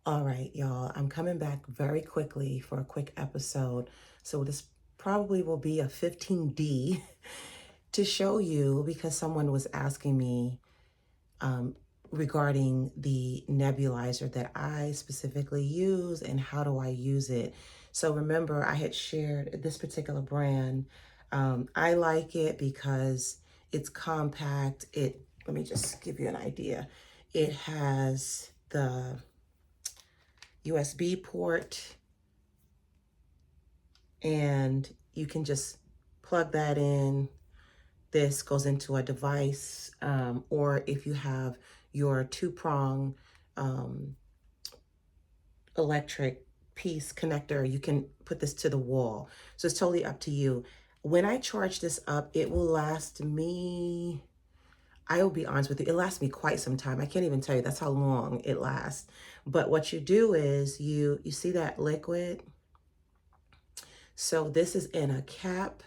All right, y'all, I'm coming back very quickly for a quick episode. So this probably will be a 15D to show you because someone was asking me um, regarding the nebulizer that I specifically use and how do I use it. So remember, I had shared this particular brand. I like it because it's compact. Let me just give you an idea. It has the USB port, and you can just plug that in. This goes into a device, or if you have your two-prong um, electric piece connector, you can put this to the wall. So it's totally up to you. When I charge this up, it will last me, I will be honest with you, it lasts me quite some time. I can't even tell you that's how long it lasts. But what you do is you see that liquid? So this is in a cap.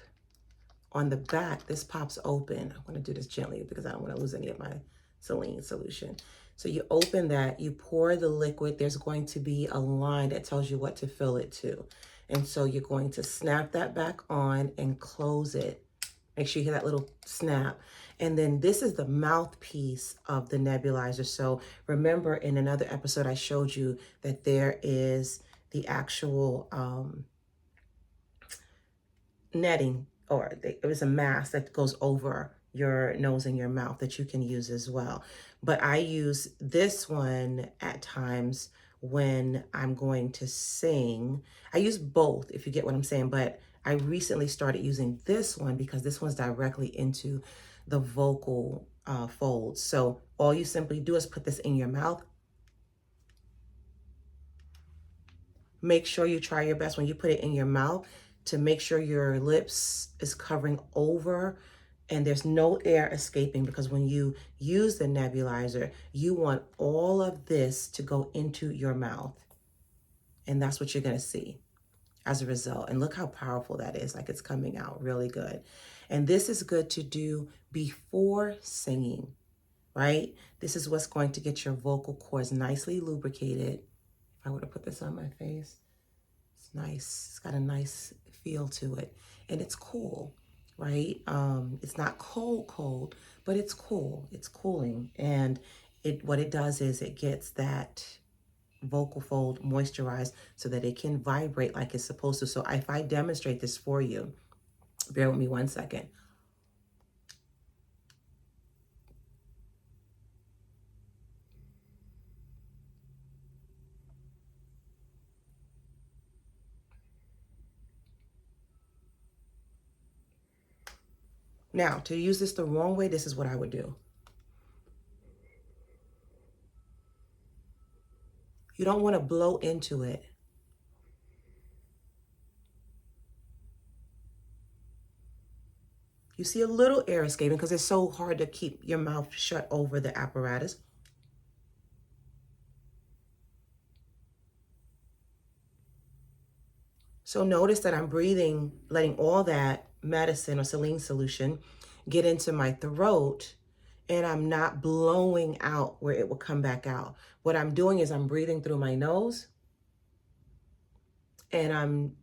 On the back, this pops open. I'm going to do this gently because I don't want to lose any of my saline solution. So you open that, you pour the liquid. There's going to be a line that tells you what to fill it to. And so you're going to snap that back on and close it. Make sure you hear that little snap. And then this is the mouthpiece of the nebulizer. So remember, in another episode, I showed you that there is the actual netting, or it was a mask that goes over your nose and your mouth that you can use as well. But I use this one at times when I'm going to sing. I use both, if you get what I'm saying, but I recently started using this one because this one's directly into the vocal folds. So all you simply do is put this in your mouth. Make sure you try your best when you put it in your mouth to make sure your lips is covering over and there's no air escaping, because when you use the nebulizer, you want all of this to go into your mouth. And that's what you're going to see as a result. And look how powerful that is. Like, it's coming out really good. And this is good to do before singing, right? This is what's going to get your vocal cords nicely lubricated. If I were to put this on my face, it's nice. It's got a nice feel to it. And it's cool, right? It's not cold, but it's cool. It's cooling. And what it does is it gets that vocal fold moisturized so that it can vibrate like it's supposed to. So if I demonstrate this for you, bear with me 1 second. Now, to use this the wrong way, this is what I would do. You don't want to blow into it. You see a little air escaping because it's so hard to keep your mouth shut over the apparatus. So notice that I'm breathing, letting all that medicine or saline solution get into my throat, and I'm not blowing out where it will come back out. What I'm doing is I'm breathing through my nose and I'm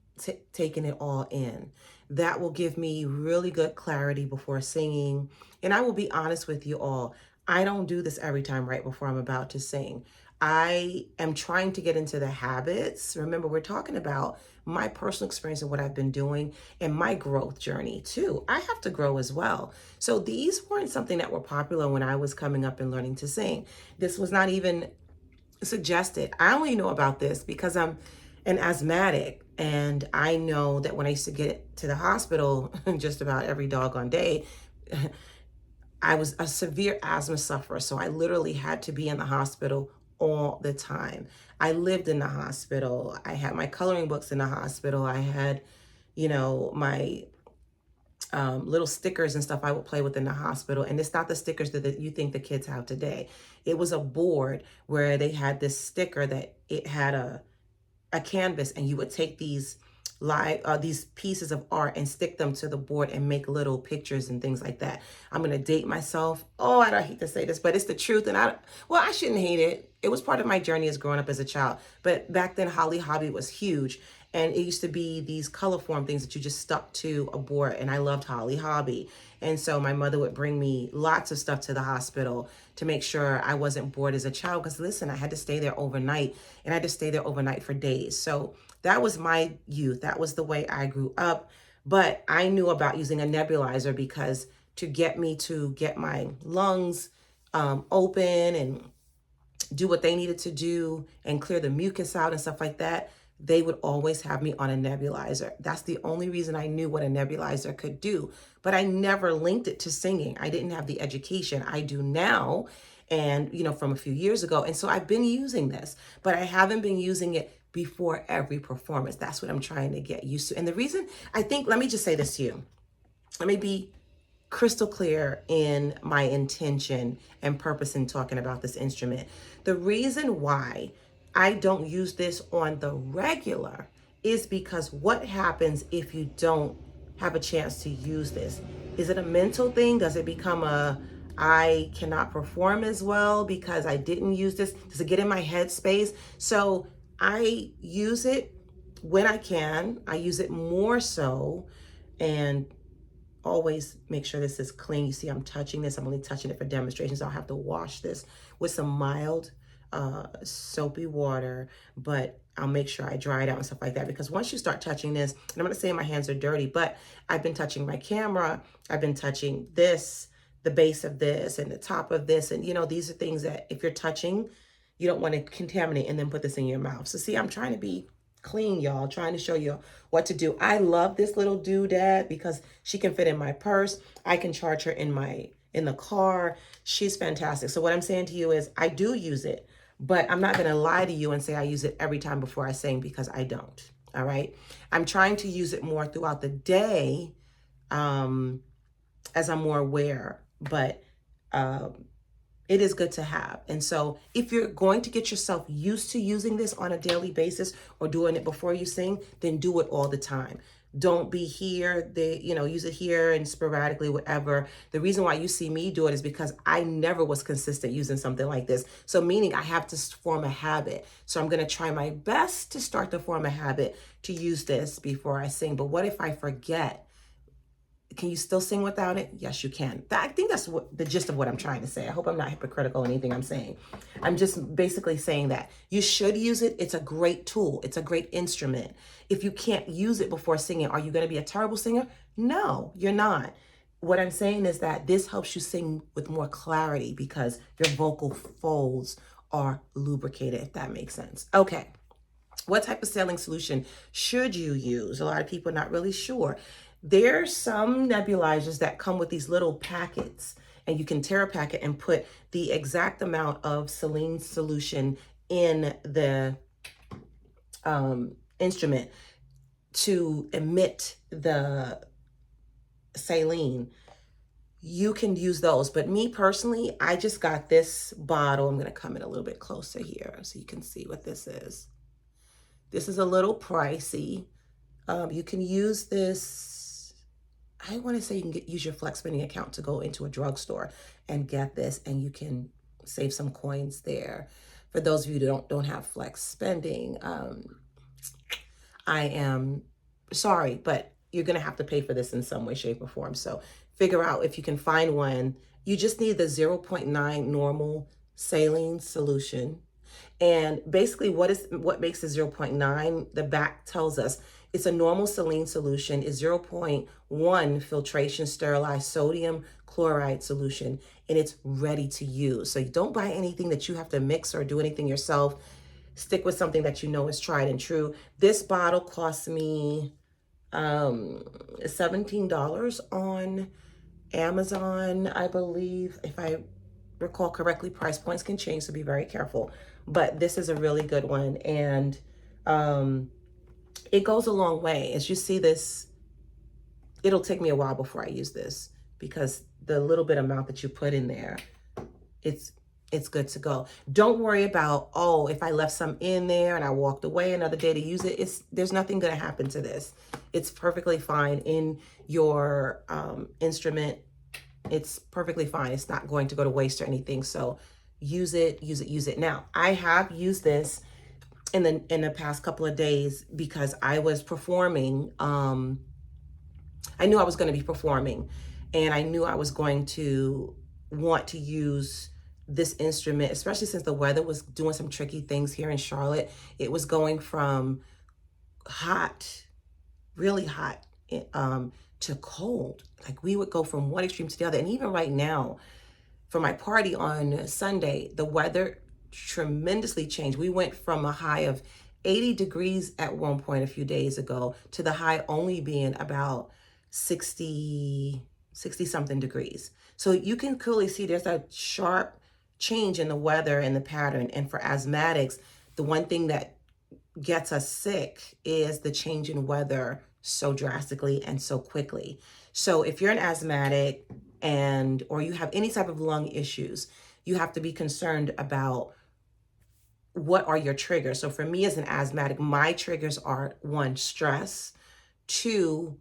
taking it all in. That will give me really good clarity before singing. And I will be honest with you all, I don't do this every time right before I'm about to sing. I am trying to get into the habits. Remember, we're talking about my personal experience and what I've been doing and my growth journey too. I have to grow as well. So these weren't something that were popular when I was coming up and learning to sing. This was not even suggested. I only know about this because I'm an asthmatic, and I know that when I used to get to the hospital just about every doggone day, I was a severe asthma sufferer. So I literally had to be in the hospital all the time. I lived in the hospital. I had my coloring books in the hospital. I had, my little stickers and stuff I would play with in the hospital. And it's not the stickers that you think the kids have today. It was a board where they had this sticker that it had a canvas, and you would take these these pieces of art and stick them to the board and make little pictures and things like that. I'm gonna date myself. Oh, I don't hate to say this, but it's the truth. And I shouldn't hate it. It was part of my journey as growing up as a child. But back then, Holly Hobby was huge. And it used to be these color form things that you just stuck to a board. And I loved Holly Hobby. And so my mother would bring me lots of stuff to the hospital to make sure I wasn't bored as a child. Because listen, I had to stay there overnight, and I had to stay there overnight for days. So that was my youth. That was the way I grew up. But I knew about using a nebulizer because to get me to get my lungs open and do what they needed to do and clear the mucus out and stuff like that, they would always have me on a nebulizer. That's the only reason I knew what a nebulizer could do. But I never linked it to singing. I didn't have the education I do now, and from a few years ago. And so I've been using this, but I haven't been using it before every performance. That's what I'm trying to get used to. And the reason, let me just say this to you. Let me be crystal clear in my intention and purpose in talking about this instrument. The reason why I don't use this on the regular is because what happens if you don't have a chance to use this? Is it a mental thing? Does it become I cannot perform as well because I didn't use this? Does it get in my head space? So I use it when I can. I use it more so, and always make sure this is clean. You see, I'm touching this. I'm only touching it for demonstrations. I'll have to wash this with some mild soapy water, but I'll make sure I dry it out and stuff like that, because once you start touching this, and I'm going to say my hands are dirty, but I've been touching my camera, I've been touching this, the base of this and the top of this, and these are things that if you're touching, you don't want to contaminate and then put this in your mouth. So see, I'm trying to be clean, y'all, trying to show you what to do. I love this little doodad because she can fit in my purse. I can charge her in the car. She's fantastic. So what I'm saying to you is I do use it, but I'm not going to lie to you and say I use it every time before I sing, because I don't. All right. I'm trying to use it more throughout the day as I'm more aware, but it is good to have. And so if you're going to get yourself used to using this on a daily basis or doing it before you sing, then do it all the time. Don't be here, use it here and sporadically, whatever. The reason why you see me do it is because I never was consistent using something like this. So meaning I have to form a habit. So I'm going to try my best to start to form a habit to use this before I sing. But what if I forget? Can you still sing without it? Yes, you can. I think that's the gist of what I'm trying to say. I hope I'm not hypocritical in anything I'm saying. I'm just basically saying that you should use it. It's a great tool. It's a great instrument. If you can't use it before singing, are you going to be a terrible singer? No, you're not. What I'm saying is that this helps you sing with more clarity because your vocal folds are lubricated, if that makes sense. Okay. What type of saline solution should you use? A lot of people are not really sure. There's some nebulizers that come with these little packets, and you can tear a packet and put the exact amount of saline solution in the instrument to emit the saline. You can use those, but me personally, I just got this bottle. I'm going to come in a little bit closer here so you can see what this is. This is a little pricey. You can use this. I want to say you can use your flex spending account to go into a drugstore and get this, and you can save some coins there. For those of you that don't have flex spending, I am sorry, but you're going to have to pay for this in some way, shape, or form. So figure out if you can find one. You just need the 0.9 normal saline solution. And basically what makes it 0.9, the back tells us it's a normal saline solution is 0.1 filtration sterilized sodium chloride solution, and it's ready to use. So you don't buy anything that you have to mix or do anything yourself. Stick with something that you know is tried and true. This bottle cost me $17 on Amazon, I believe. If I recall correctly, price points can change, so be very careful. But this is a really good one, and it goes a long way. As you see this, it'll take me a while before I use this because the little bit amount that you put in there, it's it's good to go. Don't worry about, oh, if I left some in there and I walked away another day to use it, there's nothing going to happen to this. It's perfectly fine in your instrument. It's perfectly fine. It's not going to go to waste or anything. So use it, use it, use it. Now, I have used this in the past couple of days because I was performing. I knew I was going to be performing, and I knew I was going to want to use this instrument, especially since the weather was doing some tricky things here in Charlotte. It was going from hot, really hot, to cold. Like we would go from one extreme to the other. And even right now, for my party on Sunday, the weather tremendously changed. We went from a high of 80 degrees at one point a few days ago to the high only being about 60 something degrees. So you can clearly see there's a sharp change in the weather and the pattern. And for asthmatics, the one thing that gets us sick is the change in weather so drastically and so quickly. So if you're an asthmatic or you have any type of lung issues, you have to be concerned about what are your triggers. So for me as an asthmatic, my triggers are 1, stress, 2,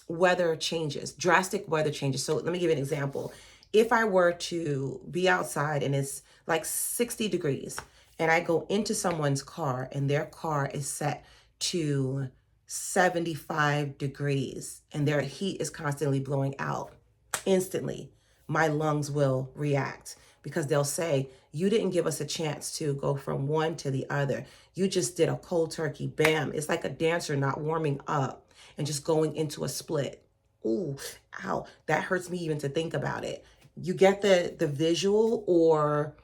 weather changes, drastic weather changes. So let me give you an example. If I were to be outside and it's like 60 degrees and I go into someone's car and their car is set to 75 degrees and their heat is constantly blowing out, instantly my lungs will react because they'll say, you didn't give us a chance to go from one to the other. You just did a cold turkey, bam. It's like a dancer not warming up and just going into a split. Ooh, ow, that hurts me even to think about it. You get the visual, or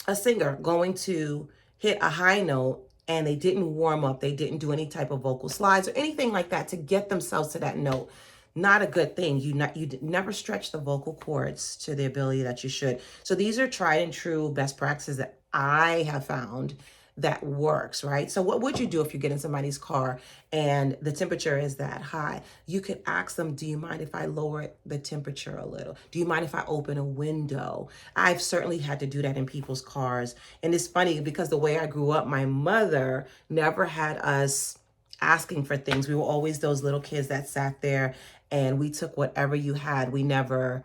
a singer going to hit a high note and they didn't warm up, they didn't do any type of vocal slides or anything like that to get themselves to that note. Not a good thing. You never stretch the vocal cords to the ability that you should. So these are tried and true best practices that I have found that works, right? So what would you do if you get in somebody's car and the temperature is that high? You could ask them, do you mind if I lower the temperature a little? Do you mind if I open a window? I've certainly had to do that in people's cars. And it's funny because the way I grew up, my mother never had us asking for things. We were always those little kids that sat there and we took whatever you had. We never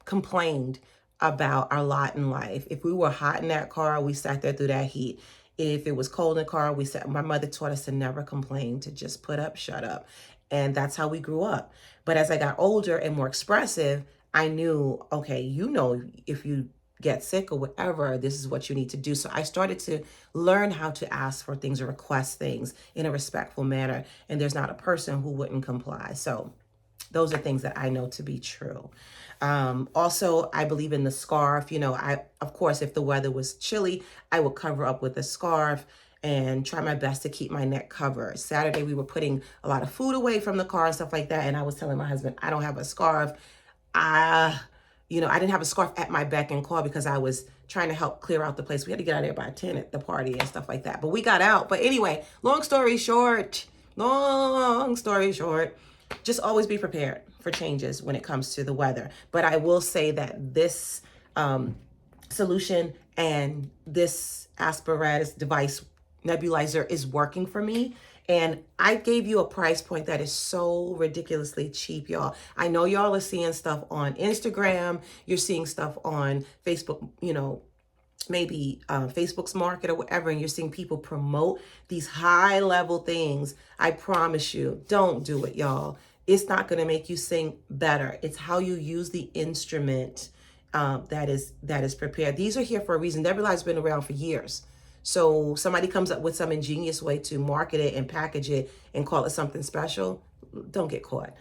complained about our lot in life. If we were hot in that car, we sat there through that heat. If it was cold in the car, my mother taught us to never complain, to just put up, shut up. And that's how we grew up. But as I got older and more expressive, I knew, okay, if you get sick or whatever, this is what you need to do. So I started to learn how to ask for things or request things in a respectful manner. And there's not a person who wouldn't comply. So those are things that I know to be true. Also, I believe in the scarf. Of course, if the weather was chilly, I would cover up with a scarf and try my best to keep my neck covered. Saturday, we were putting a lot of food away from the car and stuff like that. And I was telling my husband, I don't have a scarf. I didn't have a scarf at my beck and call because I was trying to help clear out the place. We had to get out of there by 10 at the party and stuff like that. But we got out. But anyway, long story short, just always be prepared for changes when it comes to the weather. But I will say that this solution and this apparatus device nebulizer is working for me. And I gave you a price point that is so ridiculously cheap, y'all. I know y'all are seeing stuff on Instagram. You're seeing stuff on Facebook, maybe Facebook's market or whatever, and you're seeing people promote these high level things. I promise you, don't do it, y'all. It's not going to make you sing better. It's how you use the instrument that is prepared. These are here for a reason. Nebulizer's been around for years. So somebody comes up with some ingenious way to market it and package it and call it something special. Don't get caught.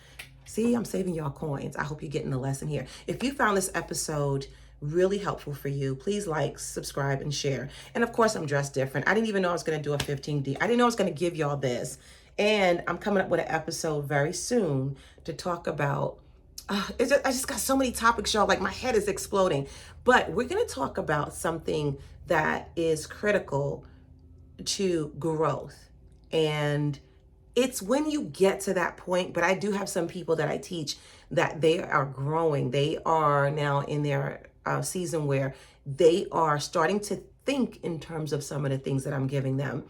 See, I'm saving y'all coins. I hope you're getting the lesson here. If you found this episode really helpful for you, please like, subscribe, and share. And of course, I'm dressed different. I didn't even know I was going to do a 15D. I didn't know I was going to give y'all this. And I'm coming up with an episode very soon to talk about, I just got so many topics, y'all, like my head is exploding. But we're going to talk about something that is critical to growth. And It's when you get to that point, but I do have some people that I teach that they are growing. They are now in their season where they are starting to think in terms of some of the things that I'm giving them.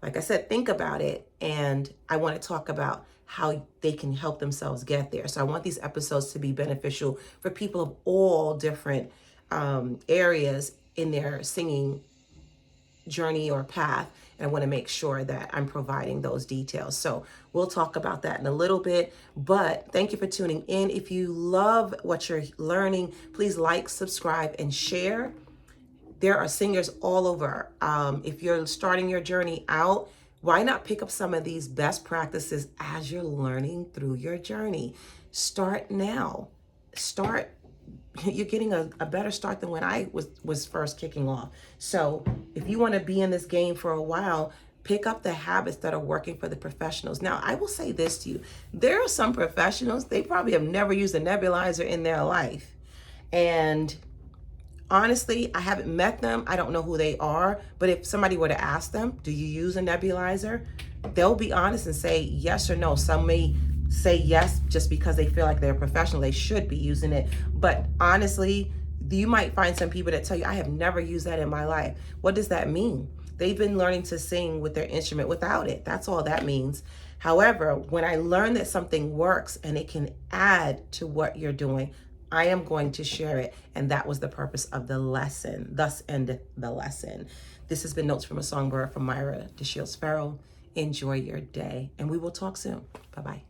Like I said, think about it. And I want to talk about how they can help themselves get there. So I want these episodes to be beneficial for people of all different areas in their singing journey or path. And I want to make sure that I'm providing those details. So we'll talk about that in a little bit. But thank you for tuning in. If you love what you're learning, please like, subscribe, and share. There are singers all over. If you're starting your journey out, why not pick up some of these best practices as you're learning through your journey? Start now. Start. You're getting a better start than when I was first kicking off. So if you want to be in this game for a while, pick up the habits that are working for the professionals. Now, I will say this to you. There are some professionals, they probably have never used a nebulizer in their life. And honestly, I haven't met them. I don't know who they are. But if somebody were to ask them, do you use a nebulizer? They'll be honest and say yes or no. Some may say yes just because they feel like they're a professional. They should be using it. But honestly, you might find some people that tell you, I have never used that in my life. What does that mean? They've been learning to sing with their instrument without it. That's all that means. However, when I learn that something works and it can add to what you're doing, I am going to share it. And that was the purpose of the lesson. Thus endeth the lesson. This has been Notes from a Songbird from Myra DeShields Farrell. Enjoy your day, and we will talk soon. Bye-bye.